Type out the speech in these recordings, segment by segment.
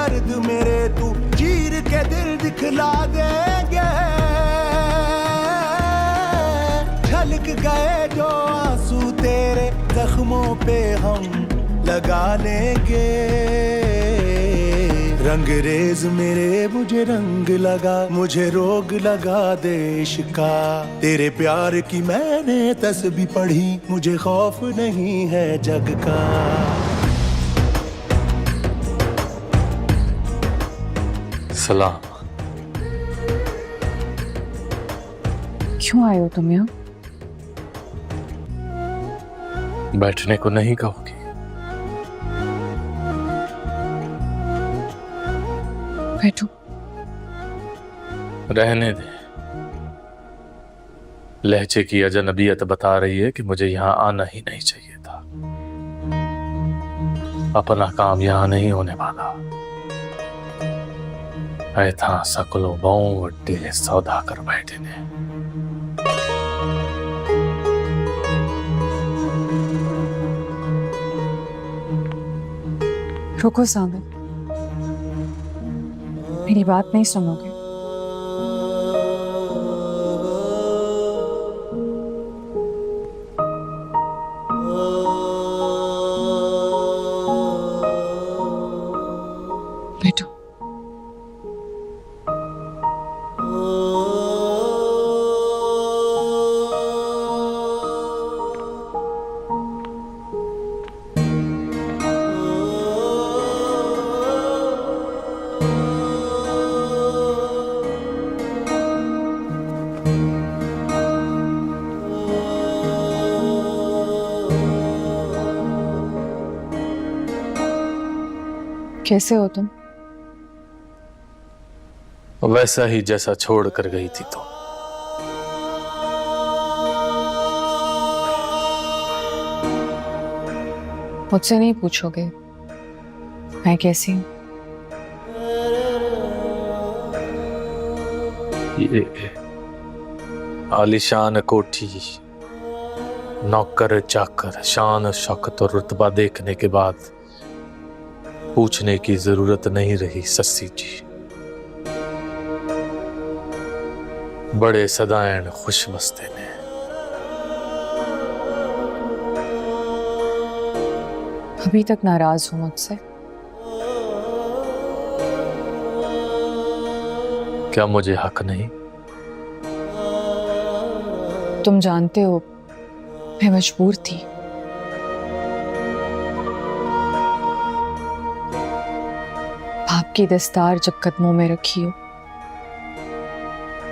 दर्द मेरे तू चीर के दिल दिखला देंगे। छलक गए जो आंसू तेरे जख्मों पे हम लगा लेंगे। रंगरेज मेरे मुझे रंग लगा, मुझे रोग लगा दे इश्का। तेरे प्यार की मैंने तस्बीह पढ़ी, मुझे खौफ नहीं है जग का। सलाम। क्यों आए हो तुम यहाँ? बैठने को नहीं कहोगी? बैठो। रहने दे। लहजे की अजनबियत बता रही है कि मुझे यहाँ आना ही नहीं चाहिए था। अपना काम यहाँ नहीं होने वाला। ऐ था सकलो बहु वड्डे सौदा कर बैठे ने। रुको सागर, मेरी बात नहीं सुनोगे? बैठो। कैसे हो तुम? वैसा ही जैसा छोड़ कर गई थी तो। मुझसे नहीं पूछोगे मैं कैसी हूँ? ये आलीशान कोठी, नौकर चाकर, शान शौकत और रुतबा देखने के बाद पूछने की जरूरत नहीं रही सस्सी जी। बड़े सदाएं खुश बसते ने। अभी तक नाराज हो मुझसे? क्या मुझे हक नहीं? तुम जानते हो मैं मजबूर थी। बाप की दस्तार जब कदमों में रखी हो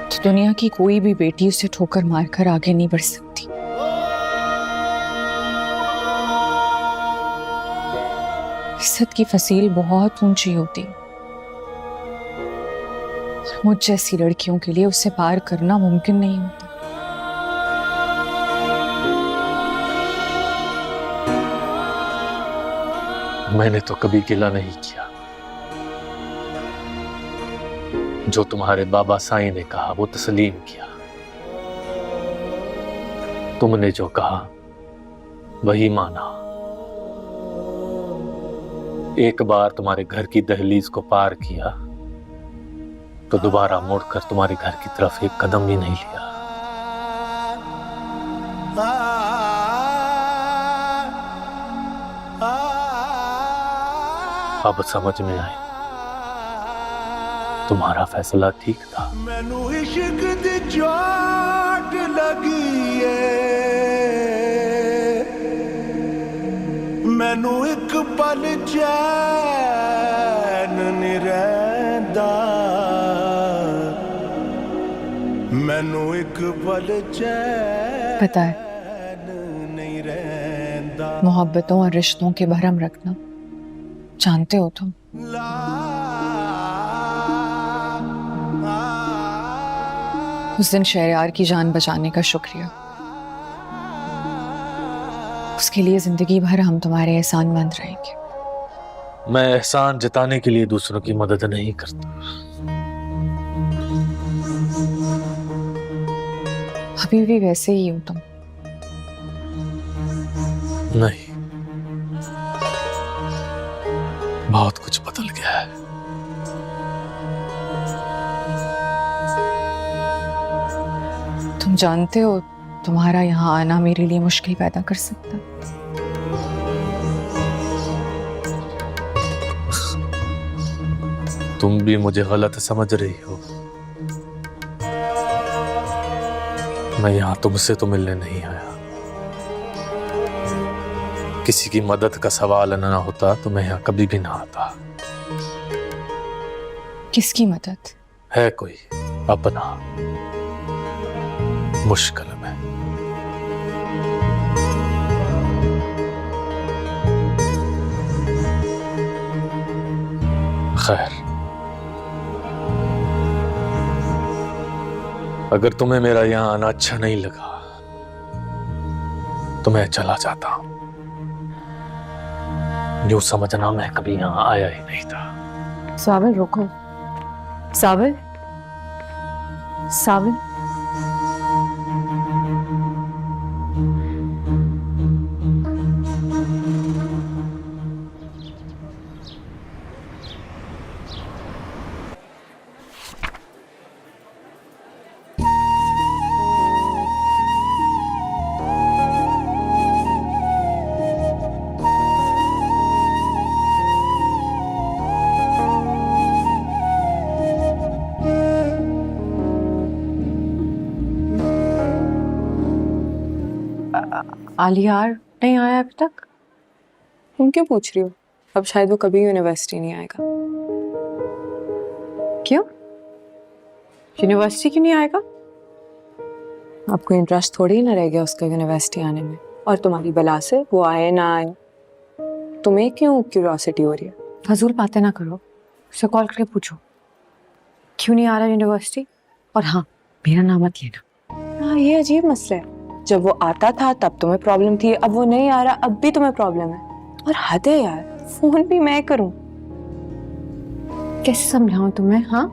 तो दुनिया की कोई भी बेटी उसे ठोकर मारकर आगे नहीं बढ़ सकती। इज्जत की फसील बहुत ऊंची होती, मुझ जैसी लड़कियों के लिए उसे पार करना मुमकिन नहीं होता। मैंने तो कभी गिला नहीं किया। जो तुम्हारे बाबा साईं ने कहा वो तस्लीम किया। तुमने जो कहा वही माना। एक बार तुम्हारे घर की दहलीज को पार किया तो दोबारा मुड़कर तुम्हारे घर की तरफ एक कदम भी नहीं लिया। अब समझ में आए तुम्हारा फैसला ठीक था। मैनू इश्क दी चोट लगी है, मैनू एक पल चैन नहीं रहिंदा, मैनू एक पल चैन पता है नहीं रहिंदा। मोहब्बतों और रिश्तों के भरम रखना जानते हो तुम? उस दिन शहरयार की जान बचाने का शुक्रिया। उसके लिए जिंदगी भर हम तुम्हारे एहसानमंद रहेंगे। मैं एहसान जताने के लिए दूसरों की मदद नहीं करता। अभी भी वैसे ही हो तुम। नहीं, बहुत कुछ बदल गया है। तुम जानते हो तुम्हारा यहाँ आना मेरे लिए मुश्किल पैदा कर सकता है। तुम भी मुझे गलत समझ रही हो। मैं यहाँ तुमसे तो मिलने नहीं आया। किसी की मदद का सवाल ना होता तो मैं यहाँ कभी भी ना आता। किसकी मदद? है कोई अपना, मुश्किल में। खैर, अगर तुम्हें मेरा यहां आना अच्छा नहीं लगा तो मैं चला जाता हूं। यूं समझना मैं कभी यहां आया ही नहीं था। साबिल रुको, साबिल, साबिल। आलियार नहीं आया अभी तक? तुम क्यों पूछ रही हो? अब शायद वो कभी यूनिवर्सिटी नहीं आएगा। क्यों? यूनिवर्सिटी क्यों नहीं आएगा? आपको इंटरेस्ट थोड़ी ही ना रह गया उसका यूनिवर्सिटी आने में। और तुम्हारी बला से वो आए ना आए, तुम्हें क्यों क्यूरियोसिटी हो रही है? फजूल बातें ना करो, उसे कॉल करके पूछो क्यों नहीं आ रहा यूनिवर्सिटी। और हाँ, मेरा नाम मत लेना। हाँ, ये अजीब मसला है। जब वो आता था तब तुम्हें प्रॉब्लम थी, अब वो नहीं आ रहा अब भी तुम्हें प्रॉब्लम है। और हद है यार, फोन भी मैं करूं। कैसे समझाऊं तुम्हें? हाँ,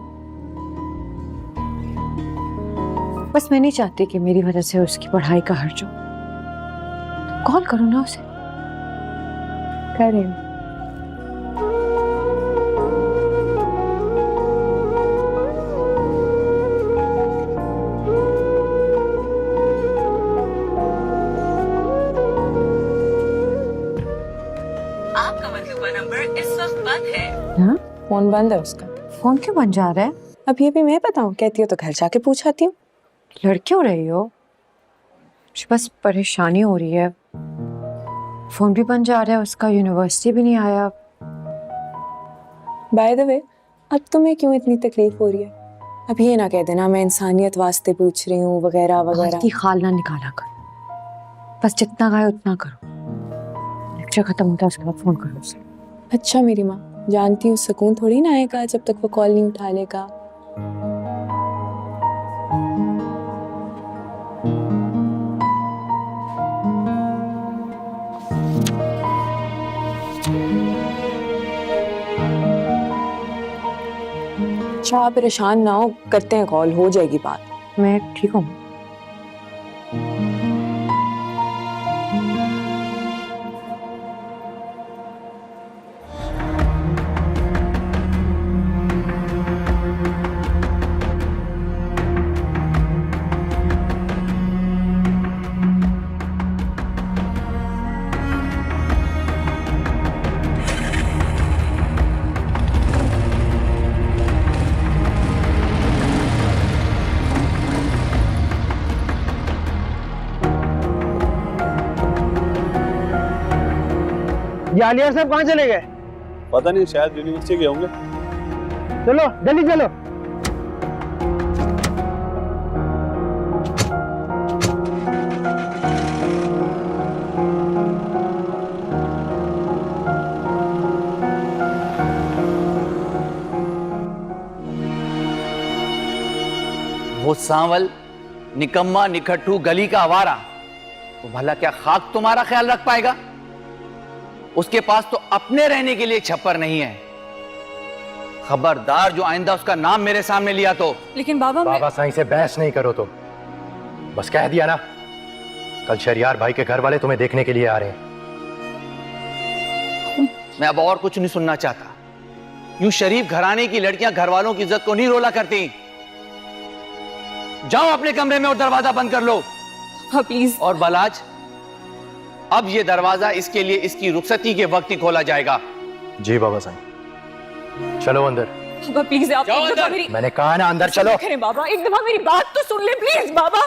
बस मैं नहीं चाहती कि मेरी वजह से उसकी पढ़ाई का हर्ज हो। कॉल करो ना उसे। करें। आपका मतलूबा नंबर इस वक्त बंद है। हाँ? फोन बंद है उसका। फोन क्यों बन जा रहा है? अब ये भी मैं बताऊं? कहती हो तो घर जाके पूछ आती हूँ। लड़की हो रही हो? मुझे बस परेशानी हो रही है। फोन भी बन जा रहा है उसका, यूनिवर्सिटी भी नहीं आया। बाय द वे, अब तुम्हें क्यों इतनी तकलीफ हो रही है? अब ये ना कह देना मैं इंसानियत वास्ते पूछ रही हूँ वगैरह वगैरह। की खाल ना निकाला करो, बस जितना गाय उतना करो। लेक्चर खत्म होता है उसके बाद फोन करो उसे। अच्छा मेरी माँ, जानती हूँ सुकून थोड़ी ना आएगा जब तक वो कॉल नहीं उठा लेगा। अच्छा परेशान ना हो, करते हैं कॉल, हो जाएगी बात। मैं ठीक हूँ। ये आलिया साहब कहाँ चले गए? पता नहीं, शायद यूनिवर्सिटी गए होंगे। चलो जल्दी चलो। वो सांवल निकम्मा निकट्ठू गली का आवारा, तो भला क्या खाक तुम्हारा ख्याल रख पाएगा? उसके पास तो अपने रहने के लिए छप्पर नहीं है। खबरदार जो आइंदा उसका नाम मेरे सामने लिया तो। लेकिन बाबा साईं से बहस नहीं करो तो बस कह दिया ना, कल शरियार भाई के घर वाले तुम्हें देखने के लिए आ रहे हैं। मैं अब और कुछ नहीं सुनना चाहता। यूं शरीफ घराने की लड़कियां घर वालों की इज्जत को नहीं रोला करती। जाओ अपने कमरे में और दरवाजा बंद कर लो। प्लीज। और बलाज, अब ये दरवाजा इसके लिए इसकी रुखसती के वक्त ही खोला जाएगा। जी बाबा साईं, चलो अंदर। बाबा प्लीज, आप जाओ एक दफा अंदर। मेरी मैंने कहा ना अंदर चलो। करें बाबा, एक दफा मेरी बात तो सुन ले प्लीज बाबा।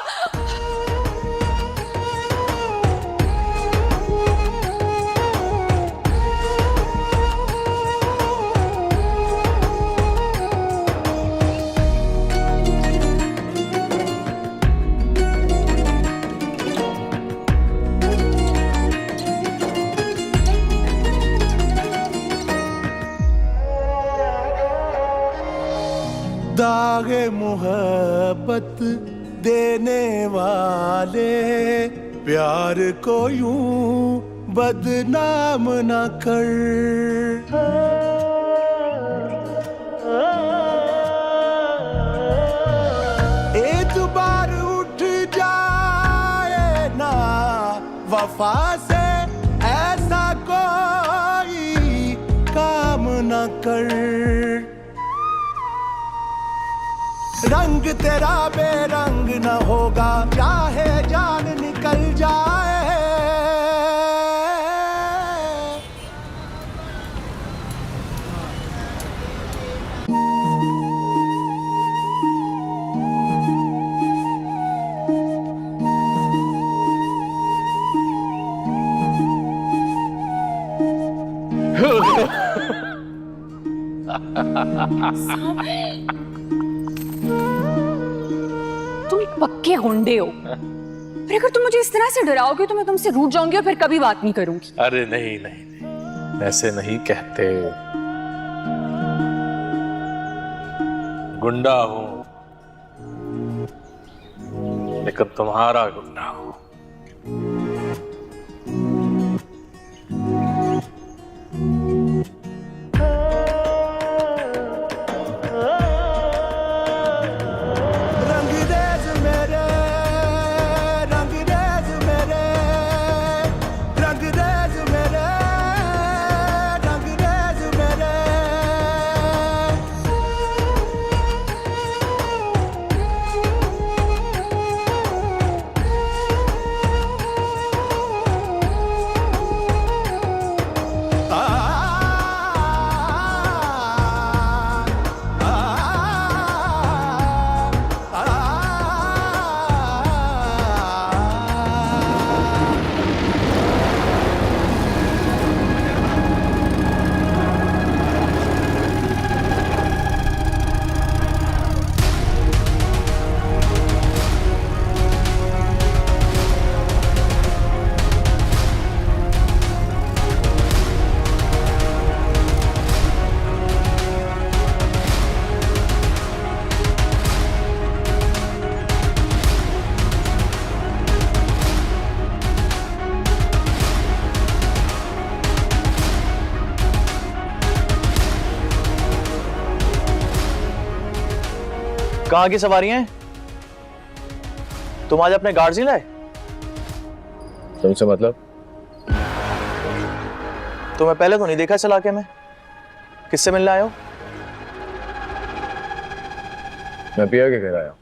दागे मोहब्बत देने वाले प्यार को यूं बदनाम न कर। एक बार उठ जाए ना वफा से, ऐसा कोई काम न कर। रंग तेरा बेरंग न होगा, चाहे जान निकल जाए। तुम एक पक्के होंडे हो, पर अगर तुम मुझे इस तरह से डराओगे तो मैं तुमसे रूठ जाऊंगी और फिर कभी बात नहीं करूंगी। अरे नहीं नहीं नहीं, ऐसे नहीं कहते। गुंडा हूं, लेकिन तुम्हारा गुंडा हूं। कहाँ की सवारियां हैं? तुम आज अपने गार्ड्स नहीं लाए? तुमसे मतलब? तुम्हें पहले तो नहीं देखा इस इलाके में। किससे मिलने आए हो? मैं पिया के घर आया।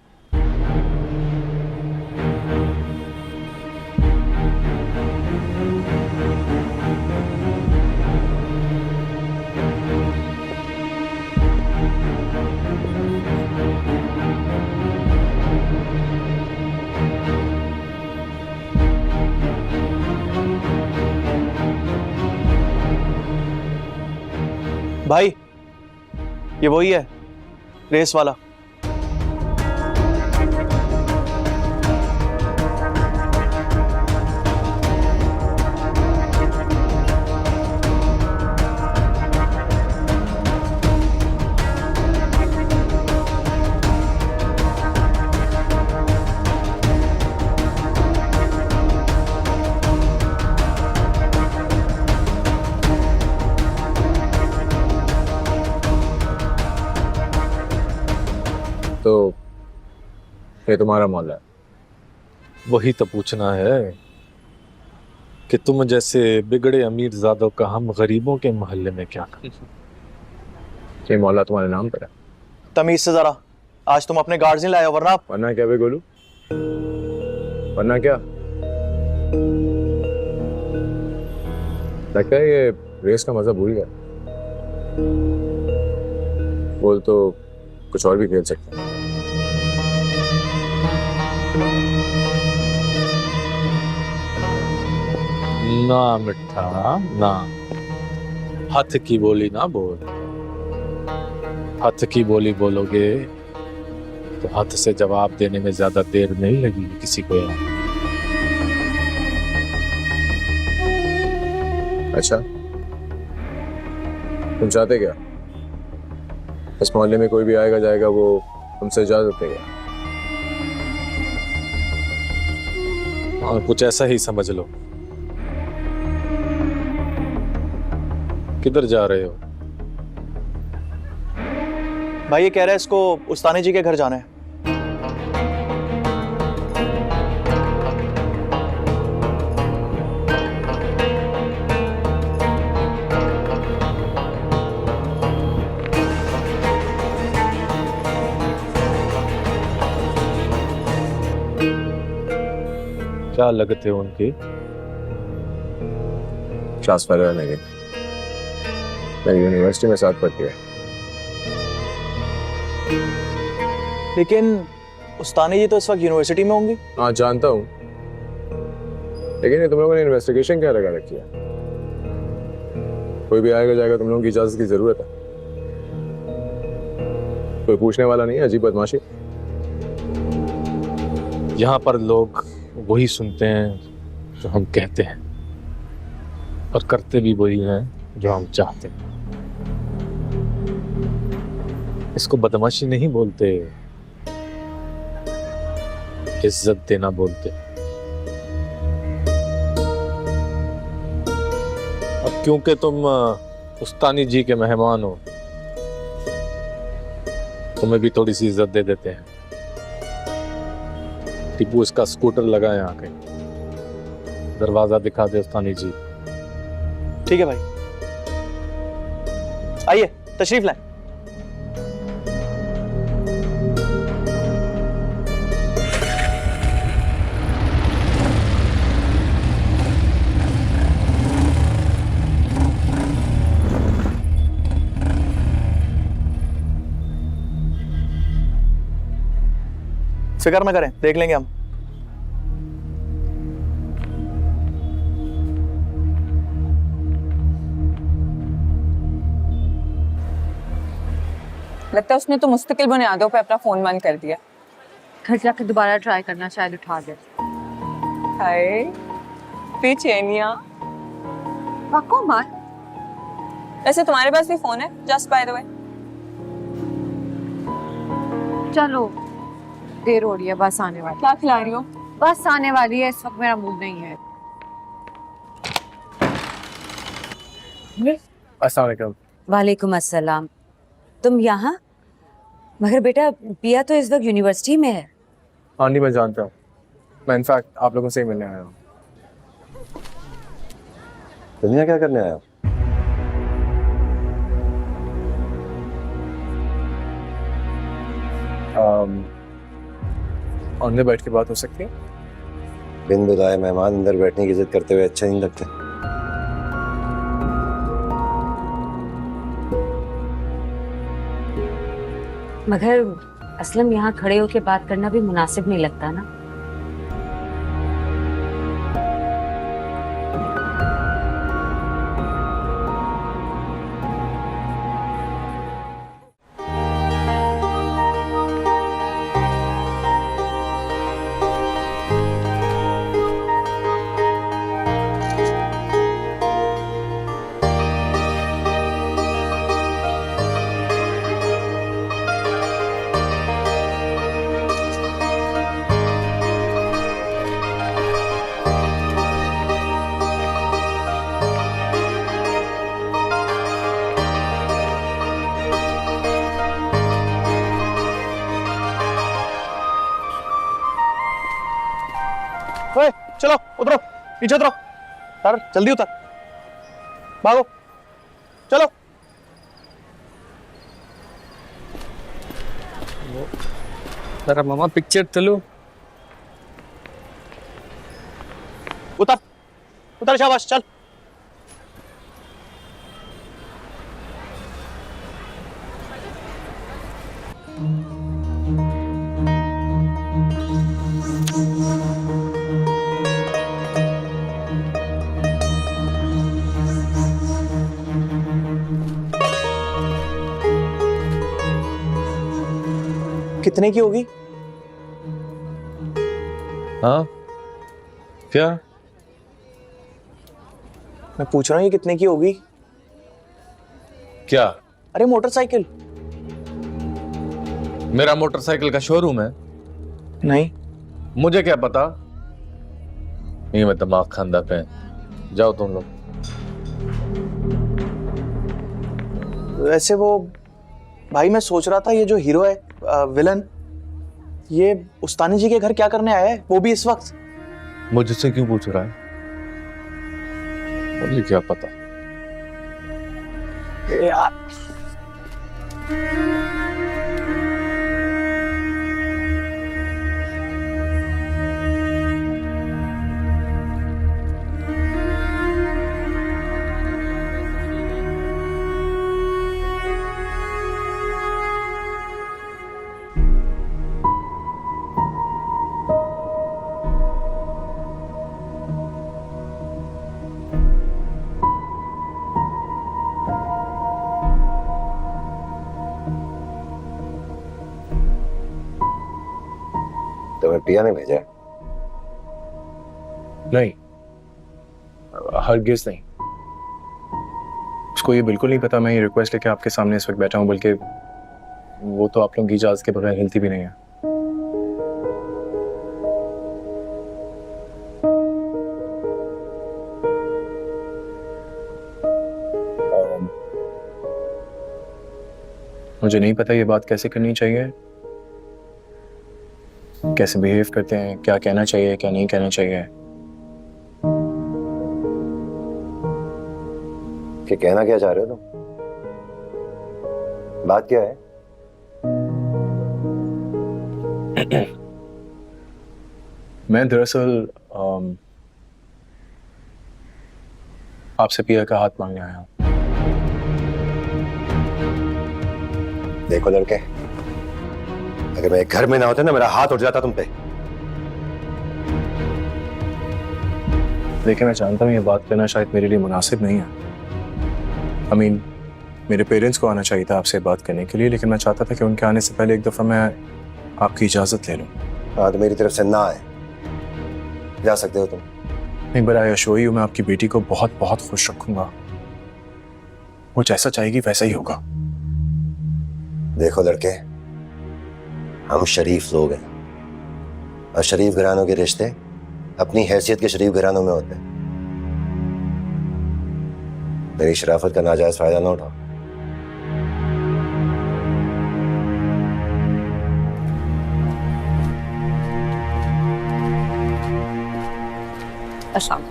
भाई, ये वही है, रेस वाला। तो ये तुम्हारा मोहल्ला है? वही तो पूछना है कि तुम जैसे बिगड़े अमीर ज़ादों का हम गरीबों के मोहल्ले में क्या कर। ये मोहल्ला तुम्हारे नाम पर है? तमीज से जरा, आज तुम अपने गार्ड्स नहीं लाए हो, वरना वरना क्या बे गोलू? वरना क्या? लगता है ये रेस का मजा भूल गया। बोल तो कुछ और भी खेल सकते हैं। ना मिठा ना, हाथ की बोली ना बोल। हाथ की बोली बोलोगे तो हाथ से जवाब देने में ज्यादा देर नहीं लगेगी किसी को यार। अच्छा, तुम चाहते क्या? इस मोहल्ले में कोई भी आएगा जाएगा वो तुमसे इजाजत देगा? और कुछ ऐसा ही समझ लो। किधर जा रहे हो? भाई ये कह रहा है इसको उस्तानी जी के घर जाना है। क्या लगते हो उनकी? क्लास फेलो है मेरी यूनिवर्सिटी में साथ पढ़ती है। लेकिन उस्तानी जी तो इस वक्त यूनिवर्सिटी में होंगी। हाँ जानता हूँ, लेकिन ये तुम लोगों ने इन्वेस्टिगेशन क्या लगा रखी है? कोई भी आएगा जाएगा, तुम लोगों की इजाजत की जरूरत है? कोई पूछने वाला नहीं है, अजीब बदमाशी। यहाँ पर लोग वही सुनते हैं जो हम कहते हैं और करते भी वही हैं जो हम चाहते हैं। इसको बदमाशी नहीं बोलते, इज्जत देना बोलते। अब क्योंकि तुम उस्तानी जी के मेहमान हो, तुम्हें भी थोड़ी सी इज्जत दे देते हैं। टीपू इसका स्कूटर लगाए आके, दरवाजा दिखा दे उस्तानी जी। ठीक है भाई, आइए तशरीफ लाएं। फिक्र न करें, देख लेंगे हम। लगता है उसने तो मुस्तकिल बुनियादों पे अपना फोन बंद कर दिया। घर जाके दोबारा ट्राई करना, शायद उठा दे। हाय बेचैनिया। पक्को मार। वैसे तुम्हारे पास भी फोन है, जस्ट बाय द वे। चलो देर हो रही है, बस आने वाली। क्या खिला रही हो? बस आने वाली है, इस वक्त मेरा मूड नहीं है। अस्सलाम वालेकुम। वालेकुम अस्सलाम। तुम यहाँ? मगर बेटा पिया तो इस वक्त यूनिवर्सिटी में है। हाँ नहीं, मैं जानता हूँ। मैं इनफैक्ट आप लोगों से ही मिलने आया हूँ। दुनिया क्या करने आया? अंदर बैठ के बात हो सकती है? बिन बुलाए मेहमान अंदर बैठने की इज्जत करते हुए अच्छा नहीं लगता। मगर असलम यहाँ खड़े होके बात करना भी मुनासिब नहीं लगता ना। ओए, चलो उतरो, नीचे उतरो। उतर, जल्दी उतर, भागो, चलो। जरा मामा पिक्चर चलो। उतर उतर, शाबाश, चल। कितने की होगी? हाँ क्या? मैं पूछ रहा हूँ ये कितने की होगी? क्या? अरे मोटरसाइकिल। मेरा मोटरसाइकिल का शोरूम है? नहीं। मुझे क्या पता? नहीं, मैं दिमाग खांदा पे। जाओ तुम लोग। वैसे वो भाई, मैं सोच रहा था ये जो हीरो है विलन, ये उस्तानी जी के घर क्या करने आया है, वो भी इस वक्त? मुझसे क्यों पूछ रहा है? मुझे क्या पता? यार तुम्हें पिया ने भेजा है? नहीं, हरगिज़ नहीं। उसको ये बिल्कुल नहीं पता मैं ये रिक्वेस्ट लेके आपके सामने इस वक्त बैठा हूँ, बल्कि वो तो आप लोगों की इजाज़त के बगैर हिलती भी नहीं है। मुझे नहीं पता ये बात कैसे करनी चाहिए, कैसे बिहेव करते हैं, क्या कहना चाहिए क्या नहीं कहना चाहिए। कि कहना क्या चाह रहे हो तुम? बात क्या है? मैं दरअसल आपसे पिया का हाथ मांगने आया हूँ। देखो लड़के, अगर मैं घर में ना होता ना, मेरा हाथ उठ जाता तुम पे। लेकिन मैं जानता हूँ ये बात करना शायद मेरे लिए मुनासिब नहीं है। मेरे पेरेंट्स को आना चाहिए था आपसे बात करने के लिए, लेकिन मैं चाहता था कि उनके आने से पहले एक दफ़ा मैं आपकी इजाज़त ले लूँ। हाँ, तो मेरी तरफ से ना आए, जा सकते हो तुम। नहीं, बट आई अश्योर यू, मैं आपकी बेटी को बहुत बहुत खुश रखूंगा। वो जैसा चाहेगी वैसा ही होगा। देखो लड़के, हम शरीफ लोग हैं और शरीफ घरानों के रिश्ते अपनी हैसियत के शरीफ घरानों में होते हैं। मेरी शराफत का नाजायज फायदा ना उठाओ। अस्सलाम।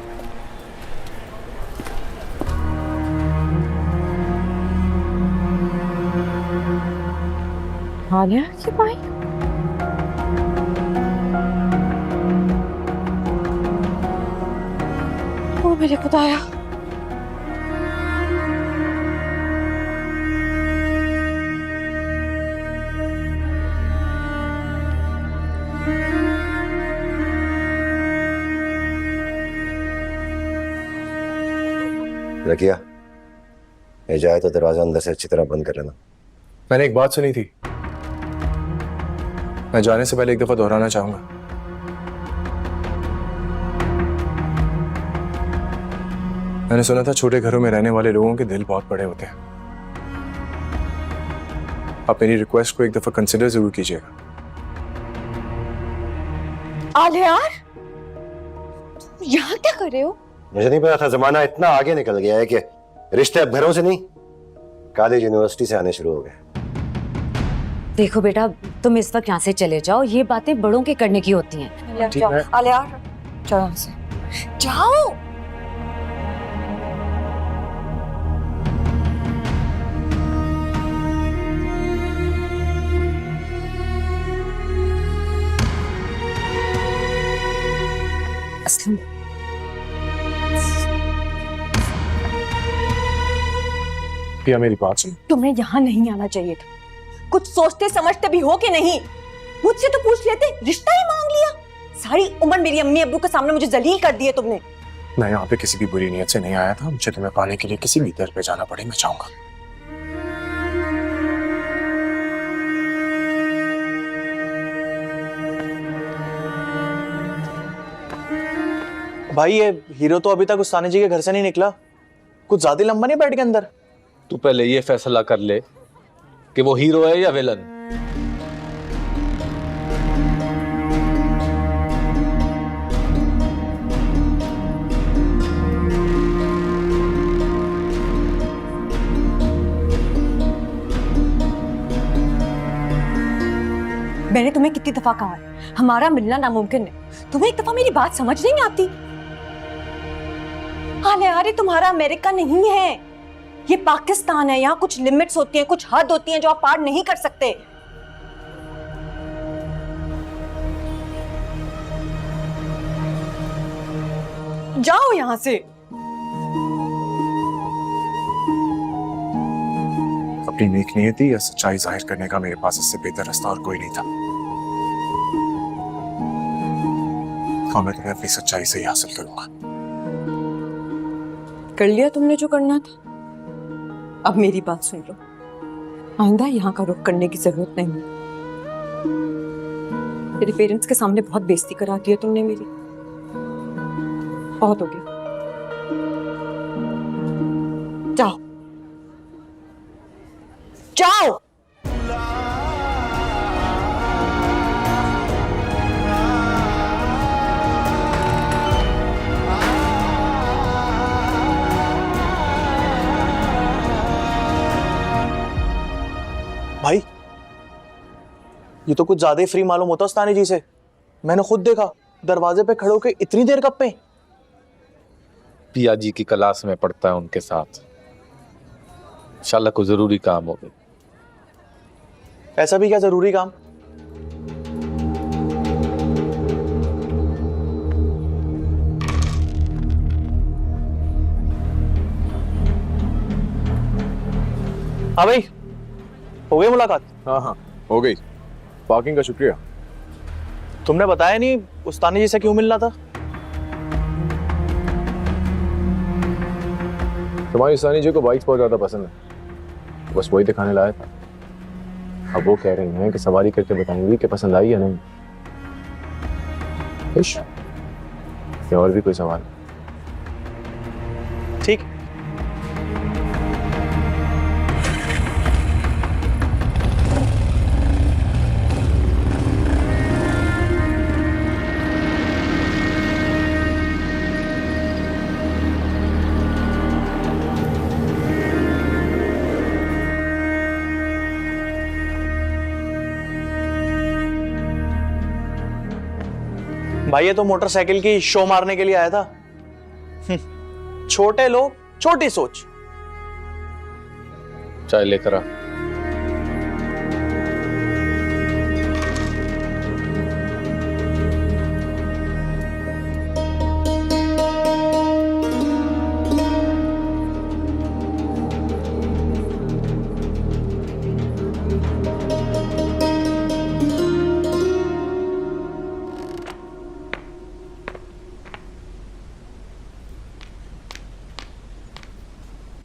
आलिया की भाई? ओ मेरे खुदाया। रखिया, ये जाए तो दरवाजा अंदर से अच्छी तरह बंद कर लेना। मैंने एक बात सुनी थी, मैं जाने से पहले एक दफा दोहराना चाहूंगा। मैंने सुना था छोटे घरों में रहने वाले लोगों के दिल बहुत बड़े होते हैं। आप मेरी रिक्वेस्ट को एक दफा कंसिडर जरूर कीजिएगा। आलिया, यहाँ क्या कर रहे हो? मुझे नहीं पता था जमाना इतना आगे निकल गया है कि रिश्ते अब घरों से नहीं, कॉलेज यूनिवर्सिटी से आने शुरू हो गए। देखो बेटा, तुम इस वक्त यहाँ से चले जाओ, ये बातें बड़ों के करने की होती हैं। आलिया, जाओ यहाँ से, जाओ। असलम, पिया मेरी बात सुन। तुम्हें यहाँ नहीं आना चाहिए था। कुछ सोचते समझते भी हो कि नहीं? मुझसे तो पूछ लेते, रिश्ता ही मांग लिया। सारी उम्र मेरी अम्मी अब्बू के सामने मुझे जलील कर दिए तुमने। मैं यहाँ पे किसी की बुरी नीयत से नहीं आया था। मुझे तुम्हें पाने के लिए किसी भी दर पे जाना पड़े, मैं चाहूंगा। भाई ये हीरो तो अभी तक उस्तानी जी के घर से नहीं निकला। कुछ ज्यादा लंबा नहीं बैठ के अंदर? तू पहले ये फैसला कर ले कि वो हीरो है या विलन। मैंने तुम्हें कितनी दफा कहा है, हमारा मिलना नामुमकिन है। तुम्हें एक दफा मेरी बात समझ नहीं आती? हाले अरे तुम्हारा अमेरिका नहीं है, ये पाकिस्तान है। यहाँ कुछ लिमिट्स होती हैं, कुछ हद होती हैं जो आप पार नहीं कर सकते। जाओ यहाँ से। अपनी नेक नियति या सच्चाई जाहिर करने का मेरे पास इससे बेहतर रास्ता और कोई नहीं था। और मैं तुम्हें अपनी सच्चाई से ही हासिल करूंगा। कर लिया तुमने जो करना था। अब मेरी बात सुन लो, आइंदा यहाँ का रुख करने की जरूरत नहीं है। तेरे पेरेंट्स के सामने बहुत बेइज्जती करा दी है तुमने मेरी। बहुत हो गया, जाओ जाओ। भाई ये तो कुछ ज्यादा ही फ्री मालूम होता उस्तानी जी से। मैंने खुद देखा, दरवाजे पे खड़े होके इतनी देर कब पे। पिया जी की क्लास में पढ़ता है उनके साथ। इंशाल्लाह कोई जरूरी काम हो गया। ऐसा भी क्या जरूरी काम? हाँ भाई, हो गई मुलाकात? हाँ हाँ हो गई। पार्किंग का शुक्रिया। तुमने बताया नहीं उस्तानी जी से क्यों मिलना था? तुम्हारी उस्तानी जी को बाइक्स बहुत ज्यादा पसंद है, बस वही दिखाने लाया था। अब वो कह रही हैं कि सवारी करके बताएंगी कि पसंद आई या नहीं। खुश या और भी कोई सवाल? ठीक। भाई ये तो मोटरसाइकिल की शो मारने के लिए आया था। छोटे लोग, छोटी सोच। चाय लेकर आ।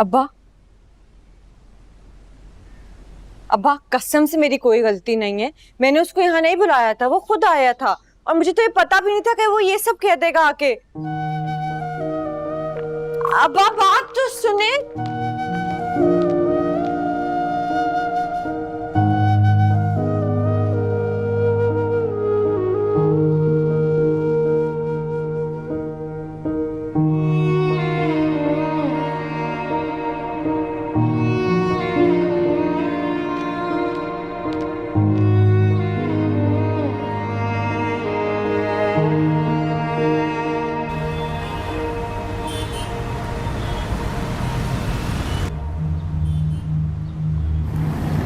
अब्बा, अब्बा कसम से मेरी कोई गलती नहीं है। मैंने उसको यहाँ नहीं बुलाया था, वो खुद आया था। और मुझे तो ये पता भी नहीं था कि वो ये सब कह देगा आके। अब्बा बात तो सुने।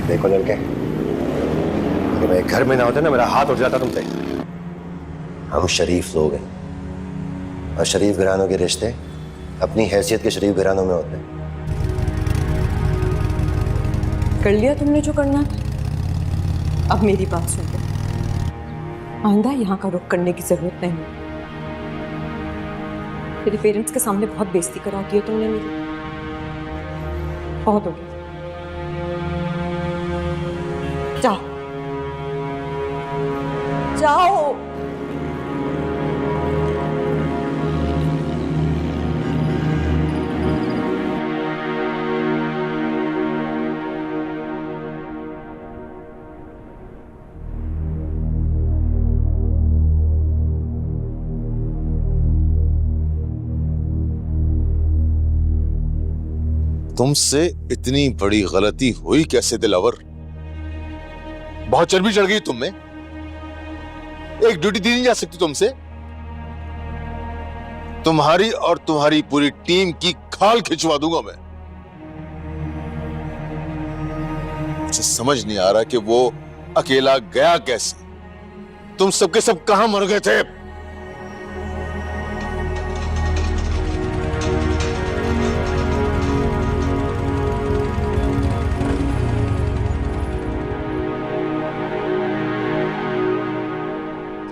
देखो लड़के, अगर मैं घर में ना होते ना मेरा हाथ उठ जाता तुम पे। हम शरीफ लोग हैं और शरीफ घरानों के रिश्ते अपनी हैसियत के शरीफ घरानों में होते हैं। कर लिया तुमने जो करना था। अब मेरी बात सुन लो, आइंदा यहाँ का रुख करने की जरूरत नहीं। मेरे पेरेंट्स के सामने बहुत बेइज्जती करा दी है तुमने मेरी। बहुत हो गया, जाओ जाओ। तुमसे इतनी बड़ी गलती हुई कैसे दिलावर? बहुत चर्बी चढ़ गई तुम में। एक ड्यूटी दी नहीं जा सकती तुमसे? तुम्हारी और तुम्हारी पूरी टीम की खाल खिंचवा दूंगा मैं। मुझे समझ नहीं आ रहा कि वो अकेला गया कैसे। तुम सबके सब कहां मर गए थे?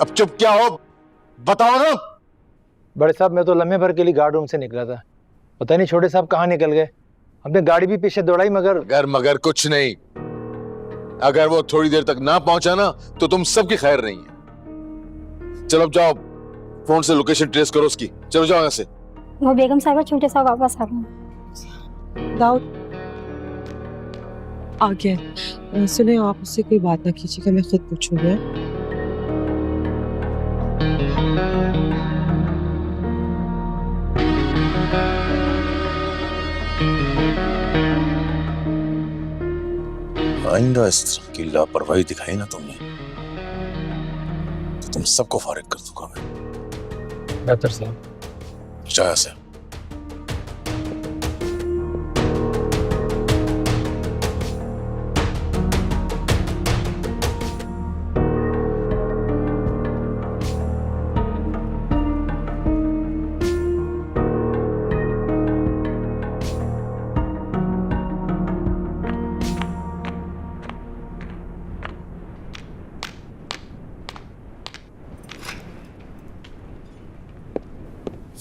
अब चुप क्या हो, बताओ ना। बड़े साहब मैं तो लम्हे भर के लिए गार्ड रूम से निकला था, पता नहीं छोटे साहब कहाँ निकल गए। हमने गाड़ी भी पीछे दौड़ाई मगर कुछ नहीं। अगर वो थोड़ी देर तक ना पहुंचा ना तो तुम सबकी खैर नहीं है। चलो अब जाओ, फोन से लोकेशन ट्रेस करो उसकी। चलो जाओ यहाँ से। वो बेगम साहब छोटे साहब वापस आ गए। दाऊद आ गया। सुने, आप उससे कोई बात ना कीजिएगा, मैं खुद पूछूंगा। आइंदा इस तरह की लापरवाही दिखाई ना तुमने तो तुम सबको फारिग कर दूंगा मैं। बेहतर साहब, जाया से।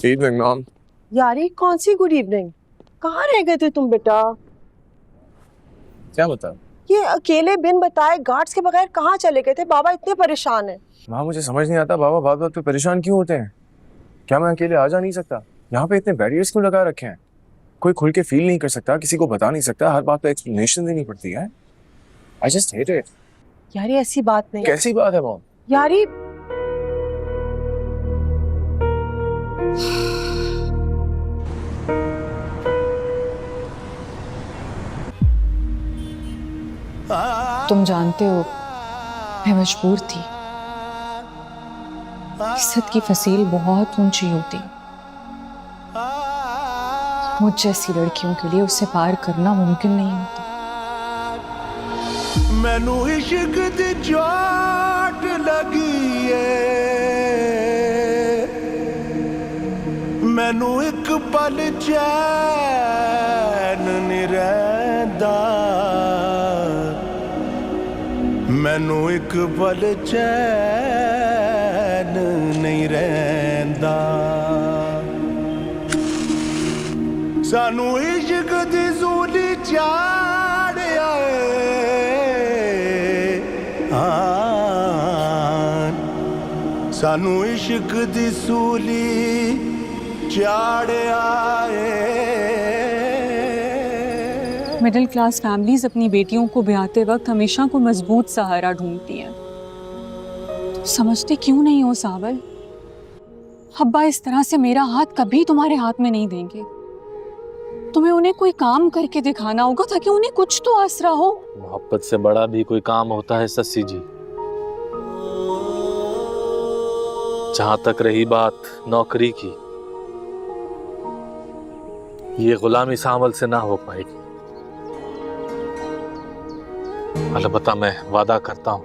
Evening ma'am. यार ये कौन सी गुड इवनिंग? कहाँ रह गए थे तुम बेटा? क्या बता? ये अकेले बिन बताए गार्ड्स के बगैर कहाँ चले गए थे? बाबा इतने परेशान हैं। माँ मुझे समझ नहीं आता, बाबा बात बात पे परेशान क्यों होते हैं? क्या मैं अकेले आ जा नहीं सकता? यहाँ पे इतने बैरियर्स क्यों लगा रखे हैं? कोई खुल के फील नहीं कर सकता, किसी को बता नहीं सकता, हर बात पे एक्सप्लेनेशन देनी पड़ती है। I just hate it. यार ये ऐसी बात नहीं। कैसी बात है मॉम? यार ये तुम जानते हो मैं मजबूर थी। इज्जत की फसील बहुत ऊंची होती, मुझ जैसी लड़कियों के लिए उसे पार करना मुमकिन नहीं होता। मैनू इश्क दी चोट लगी है, मैनू एक पल चैन नहीं रहिंदा, मैनू एक पल चैन नहीं रहिंदा। सानू इश्क दी सूली चाढ़िया सानू इश्क दी सूली चाढ़िया। मिडिल क्लास फैमिलीज अपनी बेटियों को ब्याहते वक्त हमेशा को मजबूत सहारा ढूंढती हैं। तुम समझते क्यों नहीं हो सावल? अब्बा इस तरह से मेरा हाथ कभी तुम्हारे हाथ में नहीं देंगे। तुम्हें उन्हें कोई काम करके दिखाना होगा ताकि उन्हें कुछ तो आसरा हो। मोहब्बत से बड़ा भी कोई काम होता है सस्सी जी। जहां तक रही बात नौकरी की, ये गुलामी सावल से ना हो पाएगी। अलबत्ता मैं वादा करता हूं,